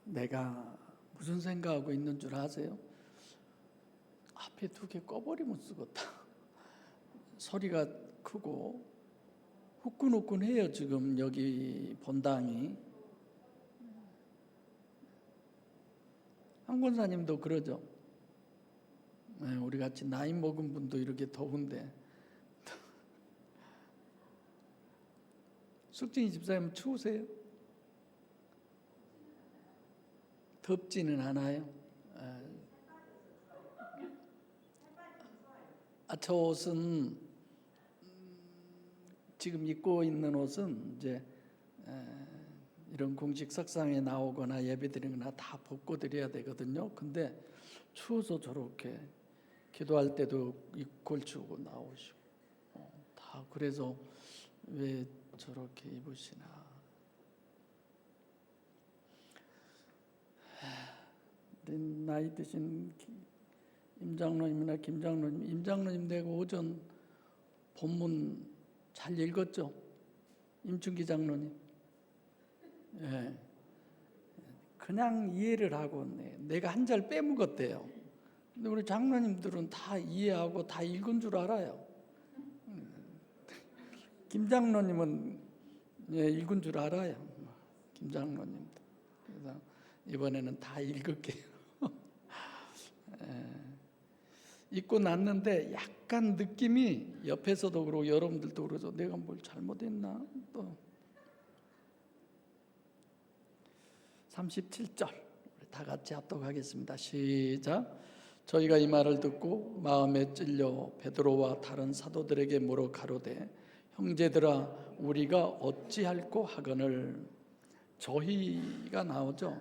내가 무슨 생각하고 있는 줄 아세요? 앞에 두 개 꺼버리면 쓰겠다. 소리가 크고 후끈후끈해요. 지금 여기 본당이. 한 권사님도 그러죠. 우리 같이 나이 먹은 분도 이렇게 더운데. 숙진이 집사님 추우세요? 덥지는 않아요. 저 옷은 지금 입고 있는 옷은 이제 이런 공식 석상에 나오거나 예배드리거나 다 벗고 드려야 되거든요. 근데 추워서 저렇게 기도할 때도 입 걸치고 나오시고 다 그래서 왜 저렇게 입으시나. 나이 드신 임장로님이나 김장로님, 임장로님 내가 오전 본문 잘 읽었죠? 임춘기 장로님. 예. 그냥 이해를 하고 내가 한 절 빼먹었대요. 근데 우리 장로님들은 다 이해하고 다 읽은 줄 알아요. 김장로님은 읽은 줄 알아요. 김장로님도. 그래서 이번에는 다 읽을게요. 읽고 났는데 약간 느낌이 옆에서도 그러고 여러분들도 그러죠. 내가 뭘 잘못했나? 또 37절 우리 다 같이 합독하겠습니다. 시작. 저희가 이 말을 듣고 마음에 찔려 베드로와 다른 사도들에게 물어 가로되 형제들아 우리가 어찌할꼬 하거늘. 저희가 나오죠.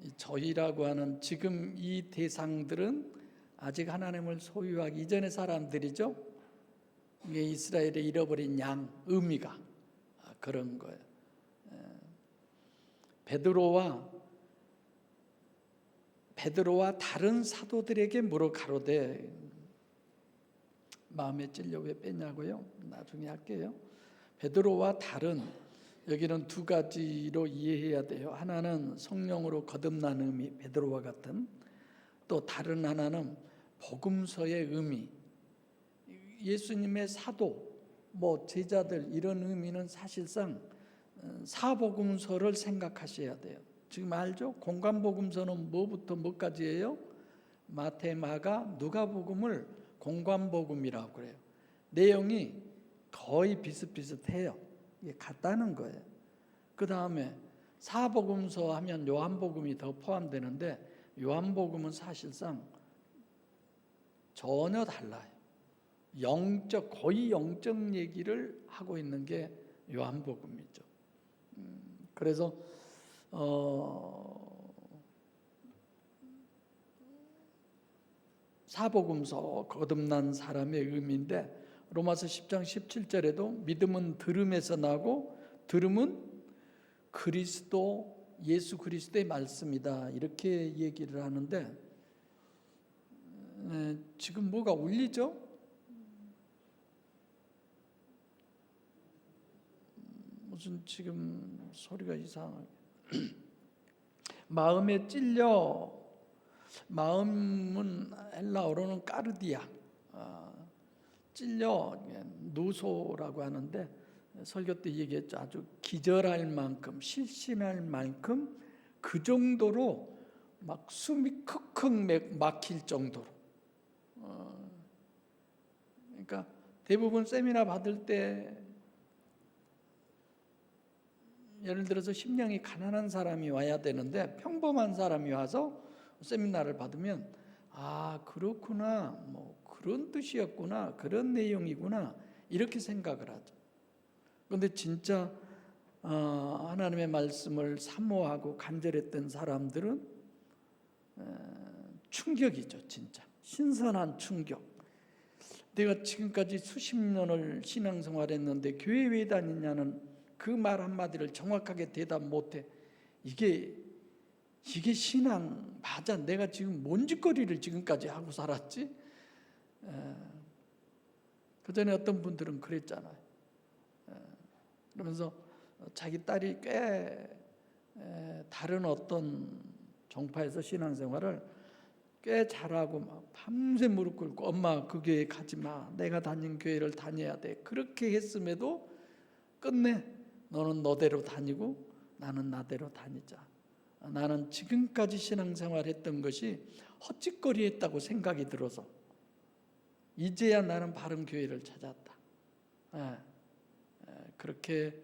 이 저희라고 하는 지금 이 대상들은 아직 하나님을 소유하기 이전의 사람들이죠. 이게 이스라엘의 잃어버린 양, 의미가 그런 거예요. 베드로와 다른 사도들에게 물어 가로되, 마음에 찔려 왜 뺐냐고요? 나중에 할게요. 베드로와 다른, 여기는 두 가지로 이해해야 돼요. 하나는 성령으로 거듭난 의미, 베드로와 같은. 또 다른 하나는 복음서의 의미, 예수님의 사도, 제자들, 이런 의미는 사실상 사복음서를 생각하셔야 돼요. 지금 알죠? 공관복음서는 뭐부터 뭐까지예요? 마태, 마가, 누가복음을 공관복음이라고 그래요. 내용이 거의 비슷비슷해요. 이게 같다는 거예요. 그 다음에 사복음서 하면 요한복음이 더 포함되는데 요한복음은 사실상 전혀 달라요. 거의 영적 얘기를 하고 있는 게 요한복음이죠. 그래서 사복음서, 거듭난 사람의 의미인데 로마서 10장 17절에도 믿음은 들음에서 나고 들음은 그리스도, 예수 그리스도의 말씀이다, 이렇게 얘기를 하는데 지금 뭐가 울리죠? 무슨 지금 소리가 이상하게. 마음에 찔려. 마음은 헬라어로는 까르디아, 찔려 누소라고 하는데 설교 때 얘기했죠. 아주 기절할 만큼, 실신할 만큼 그 정도로 막 숨이 컥컥 막힐 정도로. 그러니까 대부분 세미나 받을 때 예를 들어서 심령이 가난한 사람이 와야 되는데 평범한 사람이 와서 세미나를 받으면 그렇구나, 그런 뜻이었구나, 그런 내용이구나, 이렇게 생각을 하죠. 그런데 진짜 하나님의 말씀을 사모하고 간절했던 사람들은 충격이죠. 진짜 신선한 충격. 내가 지금까지 수십 년을 신앙생활했는데 교회 왜 다니냐는 그 말 한마디를 정확하게 대답 못해. 이게 신앙 맞아? 내가 지금 뭔 짓거리를 지금까지 하고 살았지? 그 전에 어떤 분들은 그랬잖아요. 그러면서 자기 딸이 꽤 다른 어떤 종파에서 신앙생활을 꽤 잘하고 막 밤새 무릎 꿇고 엄마 그 교회 가지 마. 내가 다닌 교회를 다녀야 돼. 그렇게 했음에도 끝내 너는 너대로 다니고 나는 나대로 다니자. 나는 지금까지 신앙생활 했던 것이 헛짓거리 했다고 생각이 들어서 이제야 나는 바른 교회를 찾았다. 그렇게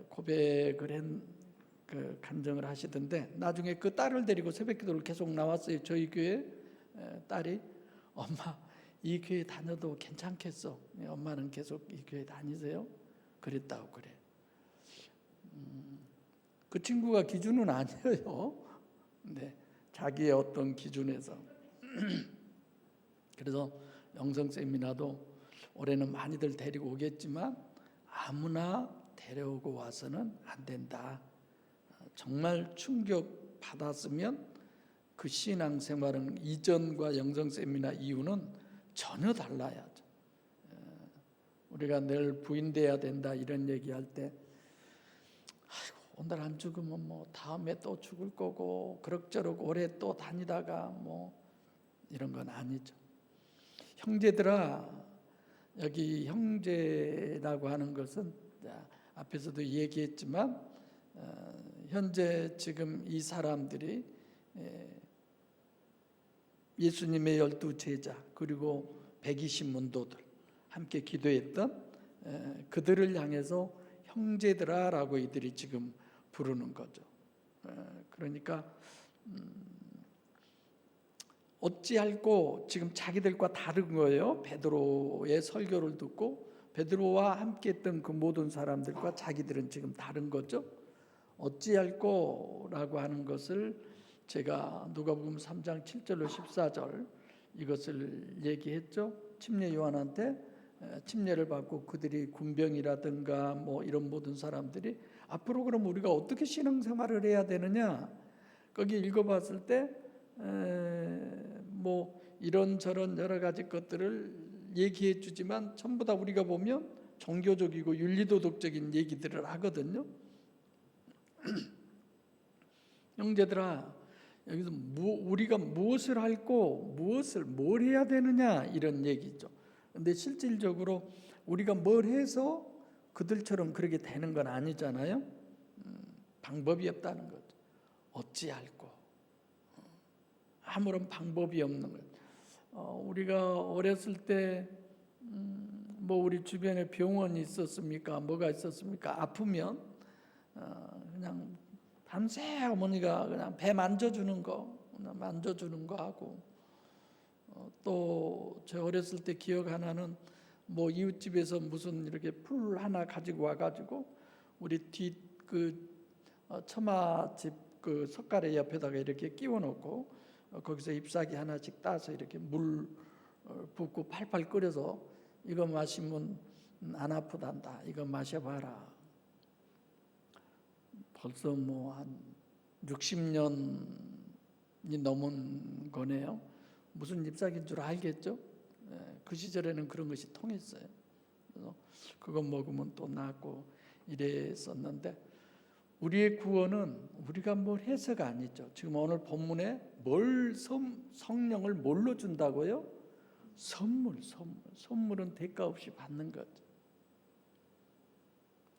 고백을 그 간증을 하시던데 나중에 그 딸을 데리고 새벽기도를 계속 나왔어요. 저희 교회 딸이 엄마 이 교회 다녀도 괜찮겠어. 엄마는 계속 이 교회 다니세요? 그랬다고 그래. 그 친구가 기준은 아니에요. 네, 자기의 어떤 기준에서. 그래서 영성 세미나도 올해는 많이들 데리고 오겠지만 아무나 데려오고 와서는 안 된다. 정말 충격 받았으면 그 신앙생활은 이전과 영성 세미나 이후는 전혀 달라야죠. 우리가 늘 부인돼야 된다 이런 얘기할 때 오늘 안 죽으면 뭐 다음에 또 죽을 거고 그럭저럭 오래 또 다니다가 뭐 이런 건 아니죠. 형제들아, 여기 형제라고 하는 것은 앞에서도 얘기했지만 현재 지금 이 사람들이 예수님의 12제자 그리고 120문도들 함께 기도했던 그들을 향해서 형제들아라고 이들이 지금 부르는 거죠. 그러니까 어찌할꼬 지금 자기들과 다른 거예요. 베드로의 설교를 듣고 베드로와 함께했던 그 모든 사람들과 자기들은 지금 다른 거죠. 어찌할꼬라고 하는 것을 제가 누가복음 3장 7절로 14절 이것을 얘기했죠. 침례 요한한테 침례를 받고 그들이 군병이라든가 뭐 이런 모든 사람들이 앞으로 그럼 우리가 어떻게 신앙생활을 해야 되느냐 거기 읽어봤을 때 뭐 이런저런 여러 가지 것들을 얘기해 주지만 전부 다 우리가 보면 종교적이고 윤리도덕적인 얘기들을 하거든요. 형제들아, 여기서 우리가 무엇을 할고 뭘 해야 되느냐 이런 얘기죠. 근데 실질적으로 우리가 뭘 해서 그들처럼 그렇게 되는 건 아니잖아요. 방법이 없다는 거죠. 어찌할꼬 아무런 방법이 없는 거예요. 우리가 어렸을 때 뭐 우리 주변에 병원이 있었습니까? 뭐가 있었습니까? 아프면 그냥 밤새 어머니가 그냥 배 만져주는 거 하고 또 저 어렸을 때 기억 하나는 뭐 이웃집에서 무슨 이렇게 풀 하나 가지고 와가지고 우리 뒤 그 처마집 그 석가래 옆에다가 이렇게 끼워놓고 거기서 잎사귀 하나씩 따서 이렇게 물 붓고 팔팔 끓여서 이거 마시면 안 아프단다. 이거 마셔봐라. 벌써 뭐 한 60년이 넘은 거네요. 무슨 잎사귀인 줄 알겠죠? 그 시절에는 그런 것이 통했어요. 그래서 그거 먹으면 또 낫고 이랬었는데 우리의 구원은 우리가 뭘 해서가 아니죠. 지금 오늘 본문에 성령을 뭘로 준다고요? 선물은 대가 없이 받는 거죠.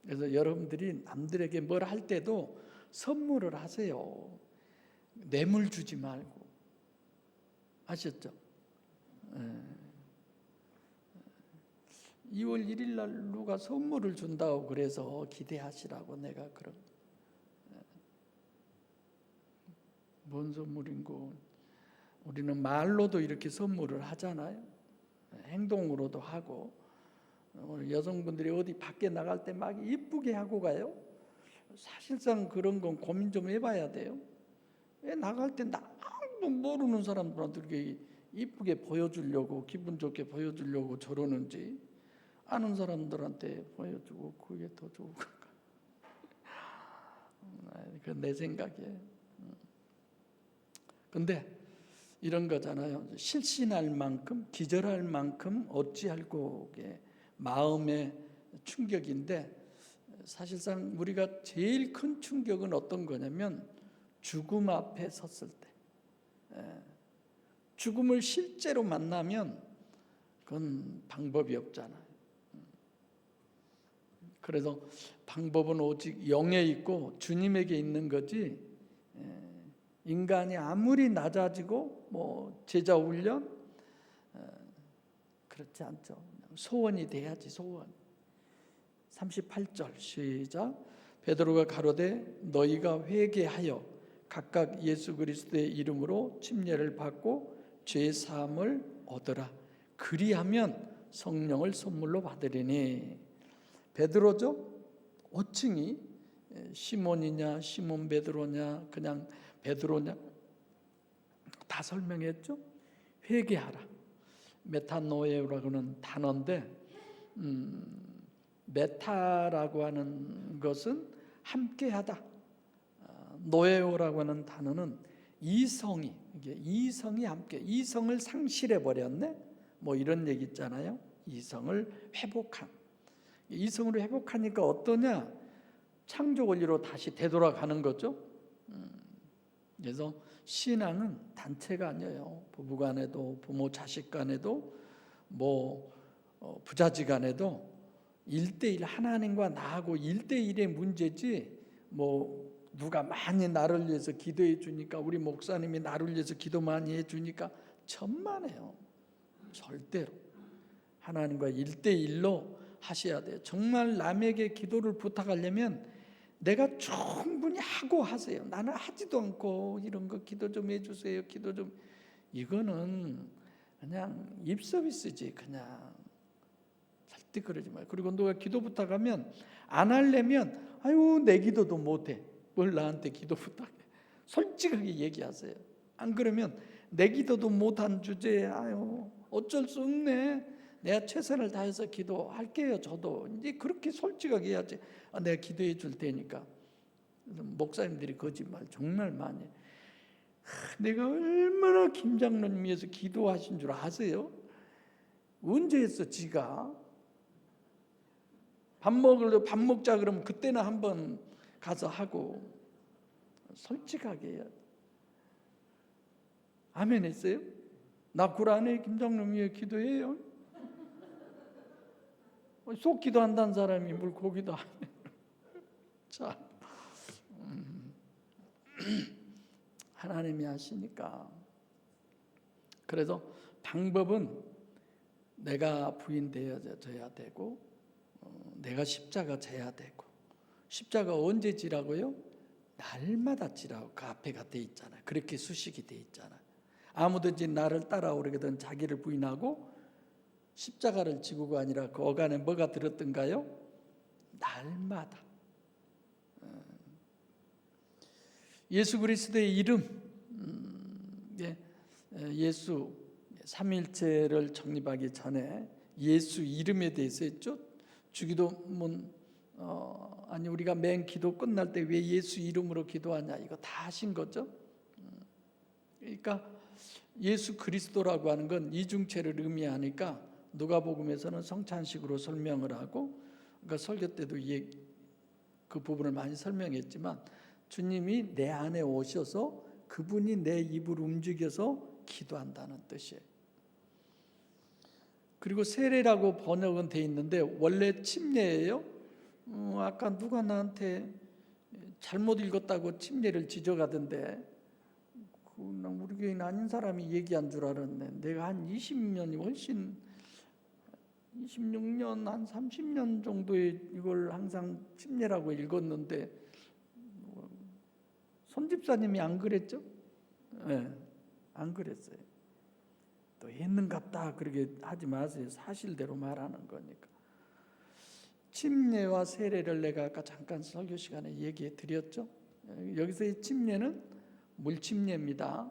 그래서 여러분들이 남들에게 뭘 할 때도 선물을 하세요. 뇌물 주지 말고. 아셨죠? 2월 1일 날 누가 선물을 준다고 그래서 기대하시라고 내가 그런 뭔 선물인고 우리는 말로도 이렇게 선물을 하잖아요. 행동으로도 하고 우리 여성분들이 어디 밖에 나갈 때 막 이쁘게 하고 가요. 사실상 그런 건 고민 좀 해봐야 돼요. 왜 나갈 때 아무도 모르는 사람들한테 이렇게 이쁘게 보여주려고 기분 좋게 보여주려고 저러는지 아는 사람들한테 보여주고 그게 더 좋은 건가? 그건 내 생각이에요. 근데 이런 거잖아요. 실신할 만큼 기절할 만큼 어찌할꼬 마음의 충격인데 사실상 우리가 제일 큰 충격은 어떤 거냐면 죽음 앞에 섰을 때, 죽음을 실제로 만나면 그건 방법이 없잖아요. 그래서 방법은 오직 영에 있고 주님에게 있는 거지, 인간이 아무리 낮아지고 뭐 제자 훈련 그렇지 않죠. 소원이 돼야지, 소원. 38절 시작. 베드로가 가로되 너희가 회개하여 각각 예수 그리스도의 이름으로 침례를 받고 죄 사함을 얻으라. 그리하면 성령을 선물로 받으리니. 베드로죠? 호칭이 시몬이냐 시몬 베드로냐 그냥 베드로냐 다 설명했죠. 회개하라. 메타노에라고 하는 단어인데, 메타라고 하는 것은 함께하다. 노에오라고 하는 단어는 이성이, 이게 이성이 함께, 이성을 상실해 버렸네. 뭐 이런 얘기 있잖아요. 이성을 회복한. 이성으로 회복하니까 어떠냐? 창조 원리로 다시 되돌아가는 거죠. 그래서 신앙은 단체가 아니에요. 부부간에도 부모 자식 간에도 뭐 부자지간에도 1대1 하나님과 나하고 1대1의 문제지, 뭐 누가 많이 나를 위해서 기도해 주니까, 우리 목사님이 나를 위해서 기도 많이 해 주니까 천만에요. 절대로 하나님과 1대1로 하셔야 돼요. 정말 남에게 기도를 부탁하려면 내가 충분히 하고 하세요. 나는 하지도 않고 이런 거 기도 좀 해주세요. 기도 좀. 이거는 그냥 입 서비스지. 그냥 절대 그러지 마요. 그리고 누가 기도 부탁하면 안 하려면 아유 내 기도도 못해. 뭘 나한테 기도 부탁해. 솔직하게 얘기하세요. 안 그러면 내 기도도 못한 주제에 아유 어쩔 수 없네. 내가 최선을 다해서 기도할게요. 저도 이제 그렇게 솔직하게 해야지. 내가 기도해 줄 테니까. 목사님들이 거짓말 정말 많이 해. 내가 얼마나 김 장로님 위해서 기도하신 줄 아세요? 언제 했어 지가? 밥 먹자 그러면 그때는 한번 가서 하고. 솔직하게 해야 돼. 아멘 했어요? 나 굴안에 김 장로님 위해 기도해요? 속 기도한다는 사람이 물고기도 안 해. 자, 하나님이 하시니까. 그래서 방법은 내가 부인되어져야 되고, 내가 십자가 져야 되고. 십자가 언제 지라고요? 날마다 지라고 그 앞에가 돼 있잖아요. 그렇게 수식이 돼 있잖아요. 아무든지 나를 따라오려거든 자기를 부인하고 십자가를 지고가 아니라 그 어간에 뭐가 들었던가요? 날마다. 예수 그리스도의 이름, 예수 삼일체를 정립하기 전에 예수 이름에 대해서 했죠. 주기도문 아니 우리가 맨 기도 끝날 때 왜 예수 이름으로 기도하냐 이거 다 하신 거죠. 그러니까 예수 그리스도라고 하는 건 이중체를 의미하니까 누가복음에서는 성찬식으로 설명을 하고, 그러니까 설교 때도 그 부분을 많이 설명했지만 주님이 내 안에 오셔서 그분이 내 입을 움직여서 기도한다는 뜻이에요. 그리고 세례라고 번역은 돼 있는데 원래 침례예요. 아까 누가 나한테 잘못 읽었다고 침례를 지적하던데 우리 교인 아닌 사람이 얘기한 줄 알았네. 내가 한 20년이 훨씬 26년 한 30년 정도에 이걸 항상 침례라고 읽었는데 손집사님이 안 그랬죠? 네, 안 그랬어요. 또 했는갑다 그렇게 하지 마세요. 사실대로 말하는 거니까. 침례와 세례를 내가 아까 잠깐 설교 시간에 얘기해 드렸죠. 여기서의 침례는 물침례입니다.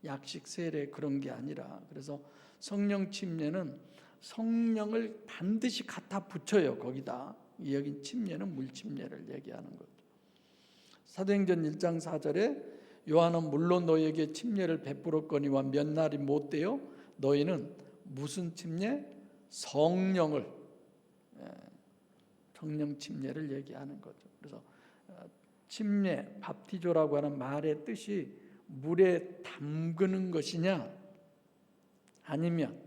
약식 세례 그런 게 아니라. 그래서 성령 침례는 성령을 반드시 갖다 붙여요. 거기다. 여기 침례는 물침례를 얘기하는 거죠. 사도행전 1장 4절에 요한은 물론 너희에게 침례를 베풀었거니와 몇 날이 못 되어 너희는 무슨 침례? 성령 침례를 얘기하는 거죠. 그래서 침례, 밥티조라고 하는 말의 뜻이 물에 담그는 것이냐, 아니면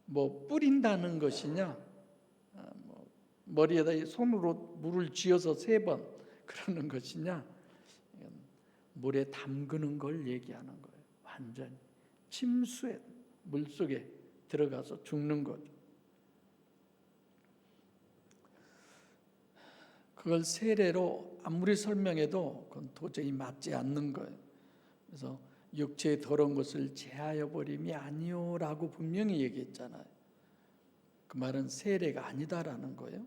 뭐 뿌린다는 것이냐, 머리에다 손으로 물을 쥐어서 3번 그러는 것이냐, 물에 담그는 걸 얘기하는 거예요. 완전히 침수에 물속에 들어가서 죽는 거죠. 그걸 세례로 아무리 설명해도 그건 도저히 맞지 않는 거예요. 그래서 육체의 더러운 것을 제하여 버림이 아니오라고 분명히 얘기했잖아요. 그 말은 세례가 아니다라는 거예요.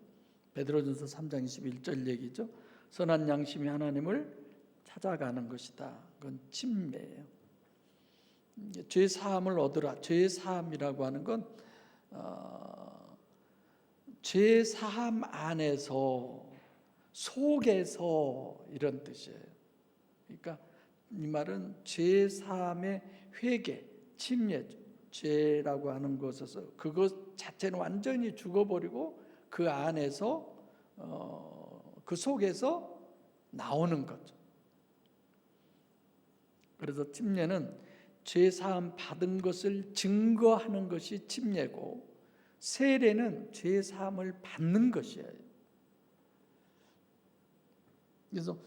베드로전서 3장 21절 얘기죠. 선한 양심이 하나님을 찾아가는 것이다. 그건 침례예요. 죄 사함을 얻으라. 죄 사함이라고 하는 건 죄 사함 안에서, 속에서 이런 뜻이에요. 그러니까 이 말은 죄 사함의 회개, 침례죠. 죄라고 하는 것에서 그것 자체는 완전히 죽어버리고 그 안에서 그 속에서 나오는 거죠. 그래서 침례는 죄 사함 받은 것을 증거하는 것이 침례고, 세례는 죄 사함을 받는 것이에요. 그래서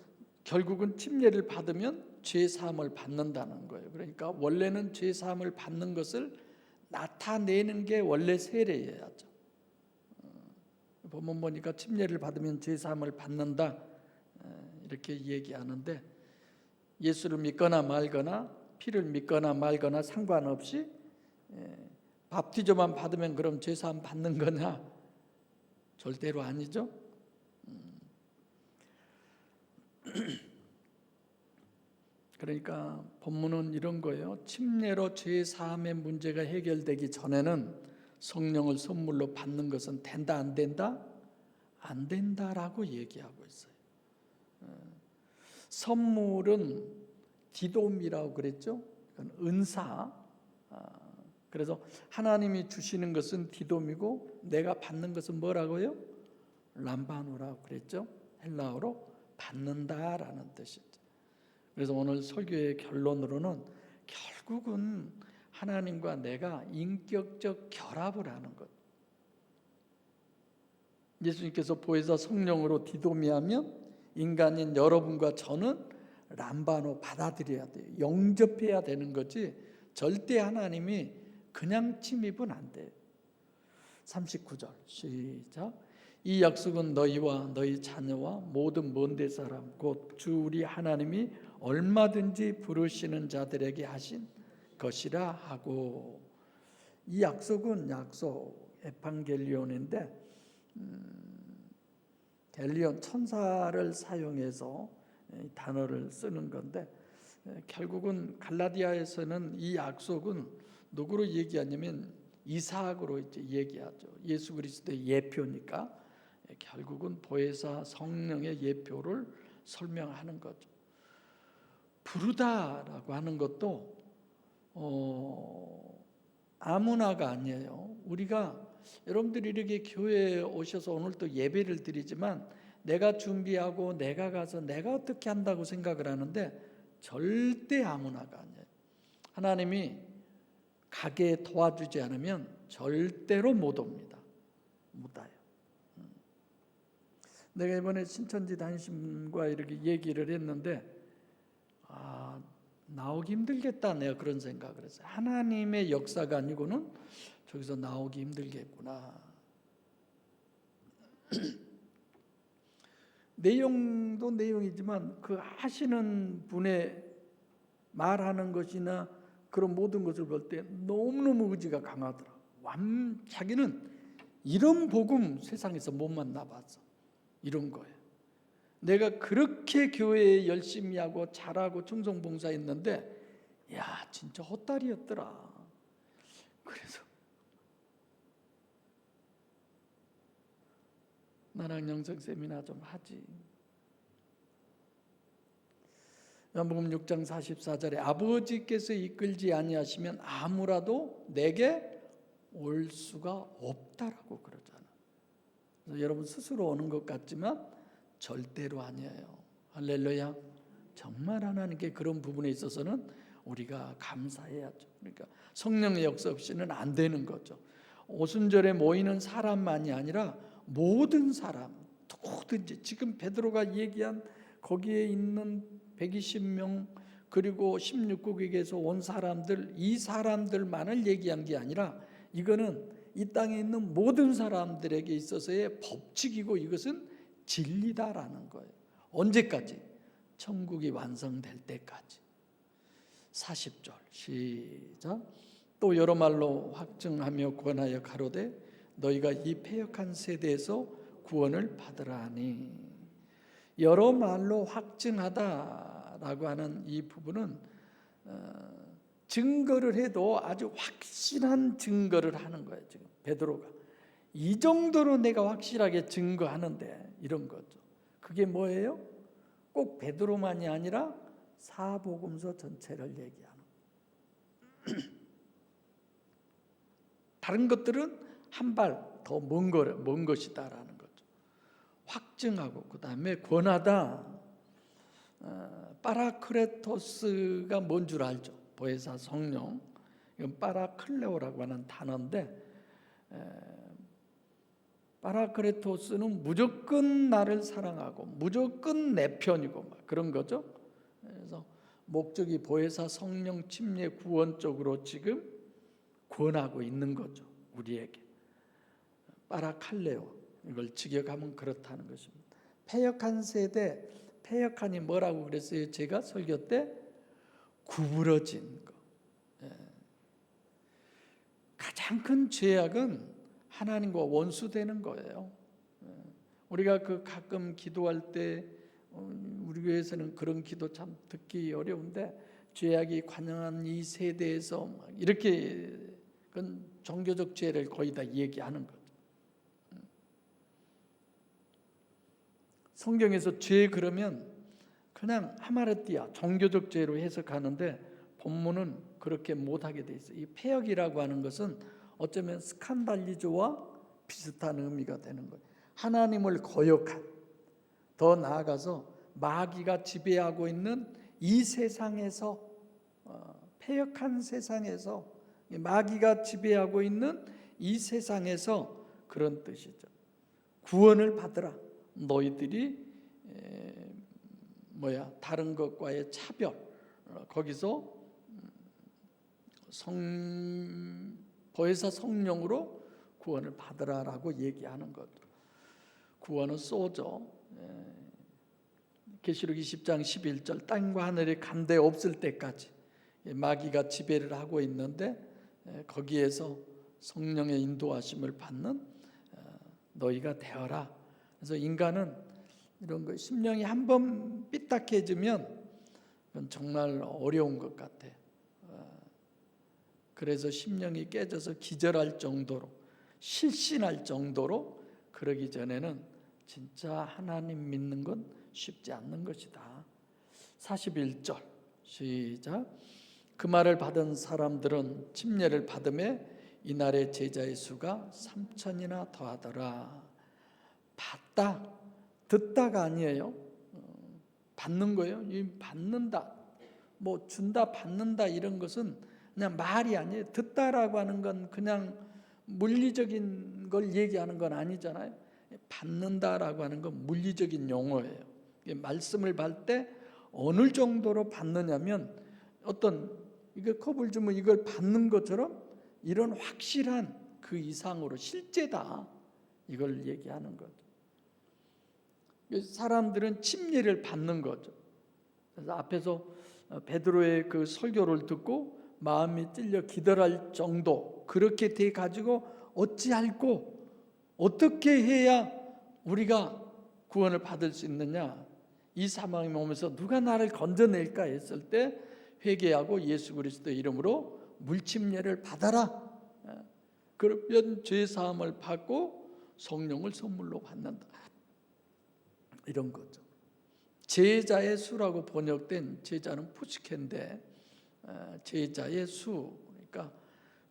결국은 침례를 받으면 죄 사함을 받는다는 거예요. 그러니까 원래는 죄 사함을 받는 것을 나타내는 게 원래 세례여야죠. 본문 보니까 침례를 받으면 죄 사함을 받는다 이렇게 얘기하는데, 예수를 믿거나 말거나 피를 믿거나 말거나 상관없이 밥티조만 받으면 그럼 죄 사함 받는 거냐? 절대로 아니죠. 그러니까 본문은 이런 거예요. 침례로 죄 사함의 문제가 해결되기 전에는 성령을 선물로 받는 것은 된다, 안 된다? 안 된다라고 얘기하고 있어요. 선물은 디돔이라고 그랬죠. 은사. 그래서 하나님이 주시는 것은 디돔이고 내가 받는 것은 뭐라고요? 람바노라고 그랬죠. 헬라어로 받는다라는 뜻이죠. 그래서 오늘 설교의 결론으로는 결국은 하나님과 내가 인격적 결합을 하는 것. 예수님께서 보혜사 성령으로 디도미하면 인간인 여러분과 저는 람바노 받아들여야 돼요. 영접해야 되는 거지 절대 하나님이 그냥 침입은 안 돼요. 39절 시작. 이 약속은 너희와 너희 자녀와 모든 먼데 사람 곧 주 우리 하나님이 얼마든지 부르시는 자들에게 하신 것이라 하고, 이 약속은 약속 에판겔리온인데 겔리온 천사를 사용해서 단어를 쓰는 건데, 결국은 갈라디아에서는 이 약속은 누구로 얘기하냐면 이삭으로 이제 얘기하죠. 예수 그리스도의 예표니까 결국은 보혜사 성령의 예표를 설명하는 거죠. 부르다라고 하는 것도 아무나가 아니에요. 우리가 여러분들이 이렇게 교회에 오셔서 오늘 또 예배를 드리지만 내가 준비하고 내가 가서 내가 어떻게 한다고 생각을 하는데 절대 아무나가 아니에요. 하나님이 가게 도와주지 않으면 절대로 못 옵니다. 못 와요. 내가 이번에 신천지 다니신 분과 이렇게 얘기를 했는데 나오기 힘들겠다, 내가 그런 생각을 했어요. 하나님의 역사가 아니고는 저기서 나오기 힘들겠구나. 내용도 내용이지만 그 하시는 분의 말하는 것이나 그런 모든 것을 볼 때 너무너무 의지가 강하더라. 자기는 이런 복음 세상에서 못 만나봤어. 이런 거예요. 내가 그렇게 교회에 열심히 하고 잘하고 충성봉사했는데 야 진짜 헛다리였더라. 그래서 나랑 영성 세미나 좀 하지. 요한복음 6장 44절에 아버지께서 이끌지 아니하시면 아무라도 내게 올 수가 없다라고 그러잖아. 그래서 여러분 스스로 오는 것 같지만 절대로 아니에요. 할렐루야. 정말 하나님께 그런 부분에 있어서는 우리가 감사해야죠. 그러니까 성령의 역사 없이는 안 되는 거죠. 오순절에 모이는 사람만이 아니라 모든 사람, 누구든지 지금 베드로가 얘기한 거기에 있는 120명 그리고 16국에서 온 사람들, 이 사람들만을 얘기한 게 아니라 이거는 이 땅에 있는 모든 사람들에게 있어서의 법칙이고 이것은 진리다라는 거예요. 언제까지? 천국이 완성될 때까지. 40절 시작. 또 여러 말로 확증하며 권하여 가로되 너희가 이 패역한 세대에서 구원을 받으라 하니. 여러 말로 확증하다라고 하는 이 부분은 증거를 해도 아주 확실한 증거를 하는 거예요. 지금 베드로가 이 정도로 내가 확실하게 증거하는데 이런 거죠. 그게 뭐예요? 꼭 베드로만이 아니라 사복음서 전체를 얘기하는 다른 것들은 한 발 더 먼 것이다라는 거죠. 확증하고 그 다음에 권하다. 파라크레토스가 뭔 줄 알죠? 보혜사 성령. 이건 파라클레오라고 하는 단어인데 파라크레토스는 무조건 나를 사랑하고 무조건 내 편이고 막 그런 거죠. 그래서 목적이 보혜사 성령 침례 구원 쪽으로 지금 권하고 있는 거죠. 우리에게 파라칼레오 이걸 직역하면 그렇다는 것입니다. 패역한 세대, 패역한이 뭐라고 그랬어요? 제가 설교 때 구부러진 거. 가장 큰 죄악은 하나님과 원수되는 거예요. 우리가 그 가끔 기도할 때 우리 교회에서는 그런 기도 참 듣기 어려운데 죄악이 관영한 이 세대에서 이렇게 그건 종교적 죄를 거의 다 얘기하는 거죠. 성경에서 죄 그러면 그냥 하마르티아 종교적 죄로 해석하는데 본문은 그렇게 못하게 돼 있어요. 이 패역이라고 하는 것은 어쩌면 스칸달리조와 비슷한 의미가 되는 거예요. 하나님을 거역한, 더 나아가서 마귀가 지배하고 있는 이 세상에서 패역한 세상에서 마귀가 지배하고 있는 이 세상에서 그런 뜻이죠. 구원을 받으라. 너희들이 다른 것과의 차별 거기서 보혜사 성령으로 구원을 받으라라고 얘기하는 것. 구원은 쏘죠. 계시록 20장 11절 땅과 하늘이 간데 없을 때까지 마귀가 지배를 하고 있는데 거기에서 성령의 인도하심을 받는 너희가 되어라. 그래서 인간은 이런 거 심령이 한번 삐딱해지면 그건 정말 어려운 것 같아. 그래서 심령이 깨져서 기절할 정도로 실신할 정도로 그러기 전에는 진짜 하나님 믿는 건 쉽지 않는 것이다. 41절 시작. 그 말을 받은 사람들은 침례를 받음에 이날의 제자의 수가 3,000이나 더하더라. 받다, 듣다가 아니에요. 받는 거예요. 받는다, 뭐 준다, 받는다 이런 것은 그냥 말이 아니에요. 듣다라고 하는 건 그냥 물리적인 걸 얘기하는 건 아니잖아요. 받는다라고 하는 건 물리적인 용어예요. 말씀을 받을 때 어느 정도로 받느냐면 어떤 이거 컵을 주면 이걸 받는 것처럼 이런 확실한 그 이상으로 실제다 이걸 얘기하는 거죠. 사람들은 침례를 받는 거죠. 그래서 앞에서 베드로의 그 설교를 듣고 마음이 찔려 기절할 정도 그렇게 돼 가지고 어찌할꼬 어떻게 해야 우리가 구원을 받을 수 있느냐 이 상황이 오면서 누가 나를 건져낼까 했을 때 회개하고 예수 그리스도의 이름으로 물침례를 받아라. 그러면 죄 사함을 받고 성령을 선물로 받는다. 이런 거죠. 제자의 수라고 번역된 제자는 푸시케인데 제자의 수 그러니까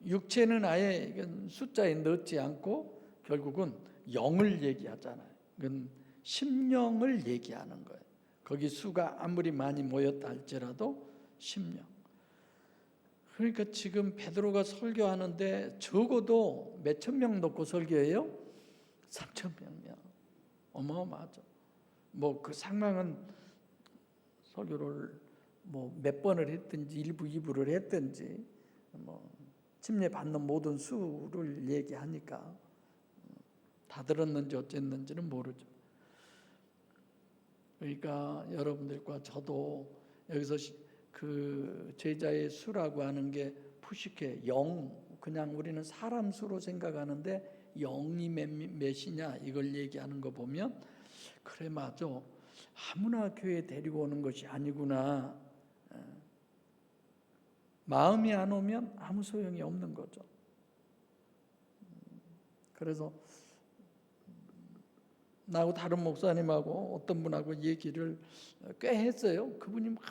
육체는 아예 숫자에 넣지 않고 결국은 영을 얘기하잖아요. 이건 심령을 얘기하는 거예요. 거기 수가 아무리 많이 모였다 할지라도 심령. 그러니까 지금 베드로가 설교하는데 적어도 몇천 명 놓고 설교해요? 3천 명이야. 어마어마하죠. 뭐 그 상황은 설교를 뭐 몇 번을 했든지 일부, 2부를 했든지 뭐 침례 받는 모든 수를 얘기하니까 다 들었는지 어쨌는지는 모르죠. 그러니까 여러분들과 저도 여기서 그 제자의 수라고 하는 게 푸시케 영, 그냥 우리는 사람 수로 생각하는데 영이 몇이냐 이걸 얘기하는 거 보면 그래 맞아, 아무나 교회 데리고 오는 것이 아니구나. 마음이 안 오면 아무 소용이 없는 거죠. 그래서 나하고 다른 목사님하고 어떤 분하고 얘기를 꽤 했어요. 그분이 막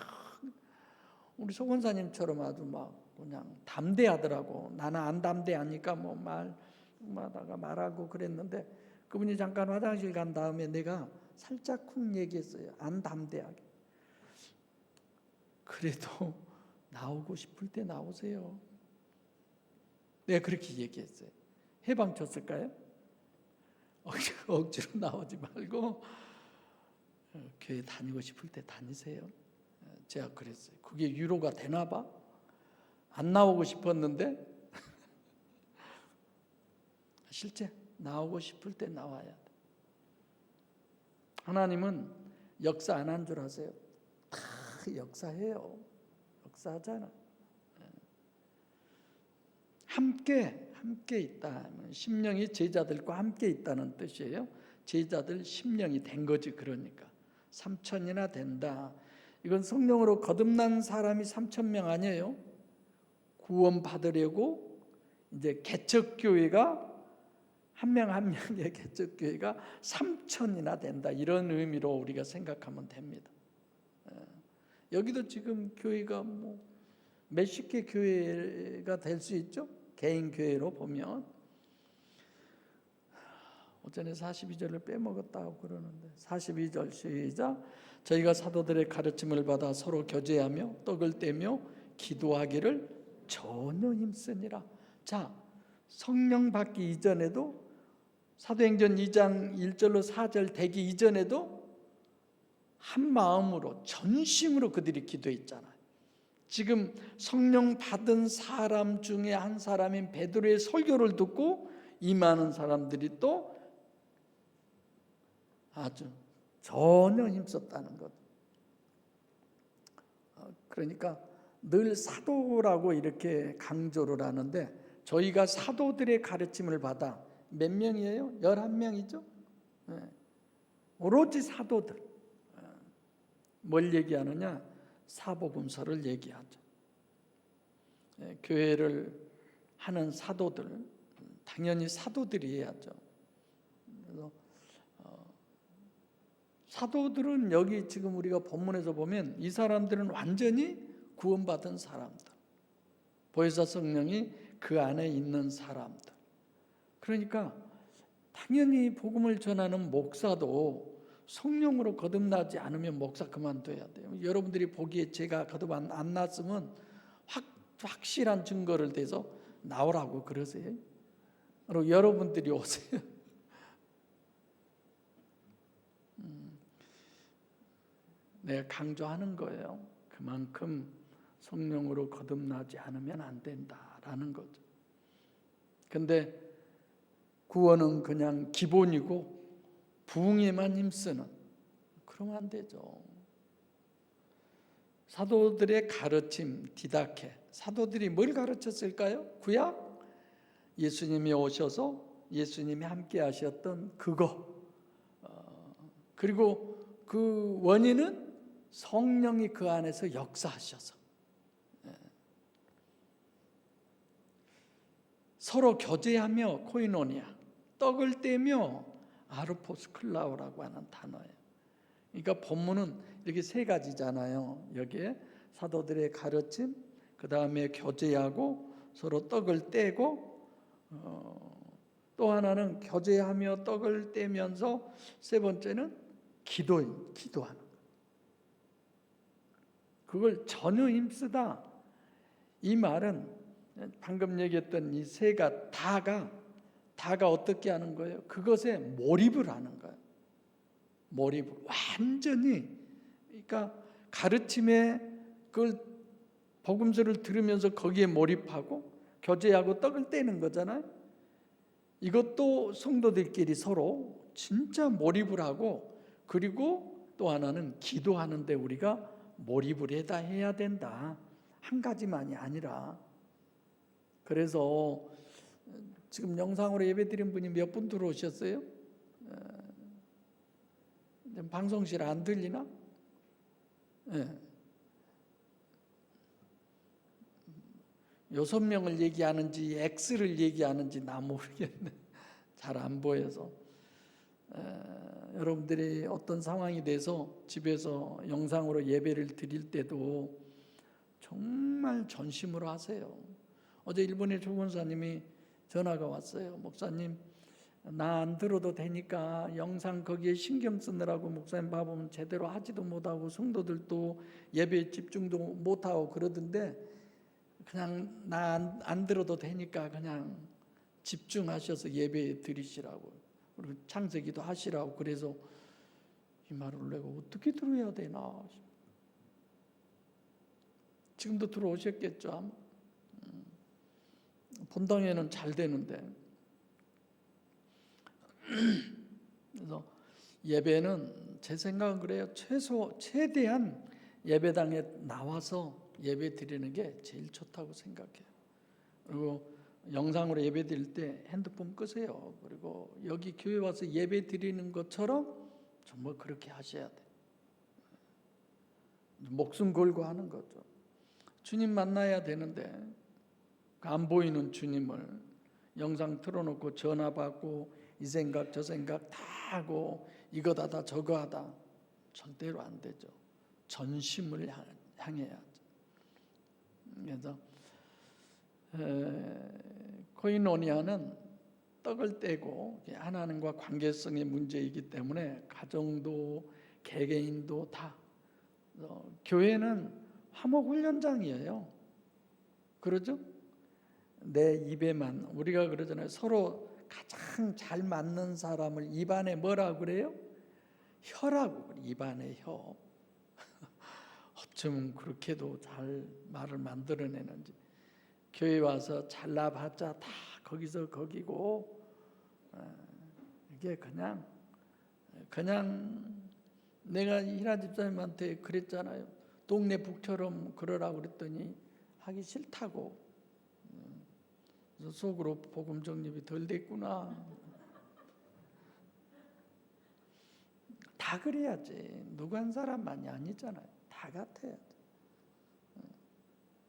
우리 소 권사님처럼 아주 막 그냥 담대하더라고. 나는 안 담대하니까 뭐 말마다가 말하고 그랬는데 그분이 잠깐 화장실 간 다음에 내가 살짝 쿵 얘기했어요. 안 담대하게. 그래도 나오고 싶을 때 나오세요. 내가 그렇게 얘기했어요. 해방 쳤을까요? 억지로 나오지 말고 교회 다니고 싶을 때 다니세요. 제가 그랬어요. 그게 위로가 되나 봐. 안 나오고 싶었는데 실제 나오고 싶을 때 나와야 돼. 하나님은 역사 안 한 줄 아세요? 다 역사해요. 역사하잖아. 함께 있다. 심령이 제자들과 함께 있다는 뜻이에요. 제자들 심령이 된 거지. 그러니까 3,000이나 된다. 이건 성령으로 거듭난 사람이 3,000명 아니에요. 구원 받으려고 이제 개척교회가 한 명 한 명의 개척교회가 3,000이나 된다. 이런 의미로 우리가 생각하면 됩니다. 여기도 지금 교회가 뭐 몇십 개 교회가 될 수 있죠. 개인 교회로 보면 오전에 42절을 빼먹었다고 그러는데 42절 시작. 저희가 사도들의 가르침을 받아 서로 교제하며 떡을 떼며 기도하기를 전혀 힘쓰니라. 자, 성령 받기 이전에도 사도행전 2장 1절로 4절 되기 이전에도 한 마음으로 전심으로 그들이 기도했잖아요. 지금 성령 받은 사람 중에 한 사람인 베드로의 설교를 듣고 임하는 사람들이 또 아주 전혀 힘썼다는 것. 그러니까 늘 사도라고 이렇게 강조를 하는데 저희가 사도들의 가르침을 받아 몇 명이에요? 11명이죠. 오로지 사도들. 뭘 얘기하느냐? 사복음서를 얘기하죠. 교회를 하는 사도들, 당연히 사도들이 해야죠. 그래서 사도들은 여기 지금 우리가 본문에서 보면 이 사람들은 완전히 구원받은 사람들, 보혜사 성령이 그 안에 있는 사람들. 그러니까 당연히 복음을 전하는 목사도 성령으로 거듭나지 않으면 목사 그만둬야 돼요. 여러분들이 보기에 제가 거듭 안 났으면 확실한 증거를 대서 나오라고 그러세요. 그리고 여러분들이 오세요. 내가 강조하는 거예요. 그만큼 성령으로 거듭나지 않으면 안 된다라는 거죠. 근데 구원은 그냥 기본이고 부흥에만 힘쓰는, 그러면 안 되죠. 사도들의 가르침, 디다케, 사도들이 뭘 가르쳤을까요? 구약? 예수님이 오셔서 예수님이 함께 하셨던 그거, 그리고 그 원인은 성령이 그 안에서 역사하셔서 서로 교제하며 코이노니아, 떡을 떼며 아르포스 클라우라고 하는 단어예요. 그러니까 본문은 이렇게 세 가지잖아요. 여기에 사도들의 가르침, 그 다음에 교제하고 서로 떡을 떼고, 또 하나는 교제하며 떡을 떼면서 세 번째는 기도하는 거. 그걸 전혀 힘쓰다. 이 말은 방금 얘기했던 이 세가 다가 어떻게 하는 거예요? 그것에 몰입을 하는 거예요. 몰입을 완전히. 그러니까 가르침에 그걸 복음서를 들으면서 거기에 몰입하고 교제하고 떡을 떼는 거잖아요. 이것도 성도들끼리 서로 진짜 몰입을 하고, 그리고 또 하나는 기도하는데 우리가 몰입을 해야 된다. 한 가지만이 아니라. 그래서 지금 영상으로 예배드린 분이 몇 분 들어오셨어요? 방송실 안 들리나? 네. 6명을 얘기하는지 X를 얘기하는지 나 모르겠네. 잘 안 보여서. 여러분들이 어떤 상황이 돼서 집에서 영상으로 예배를 드릴 때도 정말 전심으로 하세요. 어제 일본의 조권사님이 전화가 왔어요. 목사님, 나 안 들어도 되니까 영상 거기에 신경 쓰느라고 목사님 봐보면 제대로 하지도 못하고 성도들도 예배에 집중도 못하고 그러던데 그냥 나 안 들어도 되니까 그냥 집중하셔서 예배 드리시라고, 그리고 창세기도 하시라고. 그래서 이 말을 내가 어떻게 들어야 되나. 지금도 들어오셨겠죠. 본당에는 잘 되는데. 그래서 예배는 제 생각은 그래요. 최대한 예배당에 나와서 예배 드리는 게 제일 좋다고 생각해요. 그리고 영상으로 예배 드릴 때 핸드폰 끄세요. 그리고 여기 교회 와서 예배 드리는 것처럼 정말 그렇게 하셔야 돼요. 목숨 걸고 하는 거죠. 주님 만나야 되는데 안 보이는 주님을 영상 틀어놓고 전화 받고 이 생각 저 생각 다 하고 이거다 하다 저거 하다 절대로 안 되죠. 전심을 향해야죠. 그래서 코이노니아는 떡을 떼고 하나님과 관계성의 문제이기 때문에 가정도 개개인도 다, 교회는 화목훈련장이에요. 그러죠? 내 입에만, 우리가 그러잖아요. 서로 가장 잘 맞는 사람을 입안에 뭐라고 그래요? 혀라고 그래요. 입안에 혀. 어쩌면 그렇게도 잘 말을 만들어내는지. 교회 와서 잘나봤자 다 거기서 거기고, 이게 그냥 내가 희라 집사님한테 그랬잖아요. 동네 북처럼 그러라고 그랬더니 하기 싫다고. 그래서 속으로 복음 정립이 덜 됐구나. 다 그래야지. 누구 한 사람만이 아니잖아요. 다 같아야지.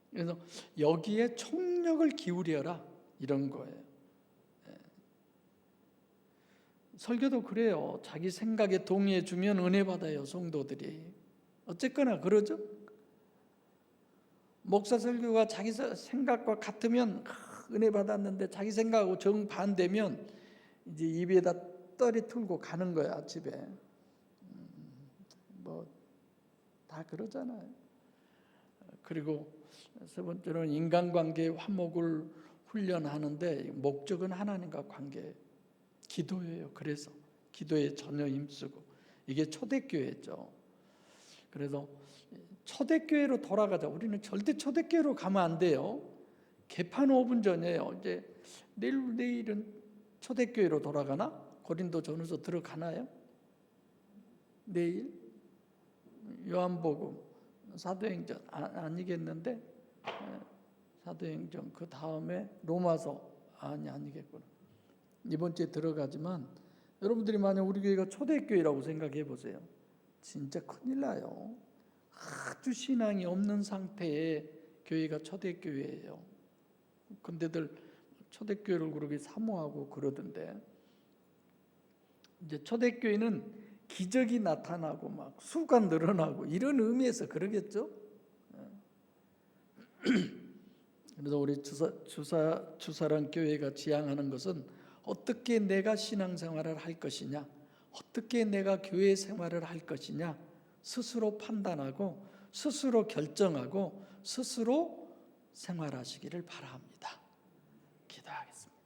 그래서 여기에 총력을 기울여라 이런 거예요. 설교도 그래요. 자기 생각에 동의해 주면 은혜 받아요. 성도들이. 어쨌거나 그러죠. 목사 설교가 자기 생각과 같으면 은혜 받았는데 자기 생각하고 정반대면 이제 입에다 떨이 틀고 가는 거야. 집에. 뭐 다 그러잖아요. 그리고 세 번째로는 인간관계의 화목을 훈련하는데 목적은 하나님과 관계, 기도예요. 그래서 기도에 전혀 힘쓰고, 이게 초대교회죠. 그래서 초대교회로 돌아가자. 우리는 절대 초대교회로 가면 안 돼요. 개판 5분 전이에요. 이제 내일은 초대교회로 돌아가나? 고린도전서 들어가나요? 내일 요한복음, 사도행전 아니겠는데, 사도행전 그 다음에 로마서 아니겠구나. 이번 주에 들어가지만 여러분들이 만약 우리 교회가 초대교회라고 생각해 보세요. 진짜 큰일 나요. 아주 신앙이 없는 상태의 교회가 초대교회예요. 근데들 초대교회를 그렇게 사모하고 그러던데, 이제 초대교회는 기적이 나타나고 막 수가 늘어나고 이런 의미에서 그러겠죠. 그래서 우리 주사랑 교회가 지향하는 것은 어떻게 내가 신앙생활을 할 것이냐, 어떻게 내가 교회 생활을 할 것이냐 스스로 판단하고 스스로 결정하고 스스로 생활하시기를 바랍니다. 기도하겠습니다.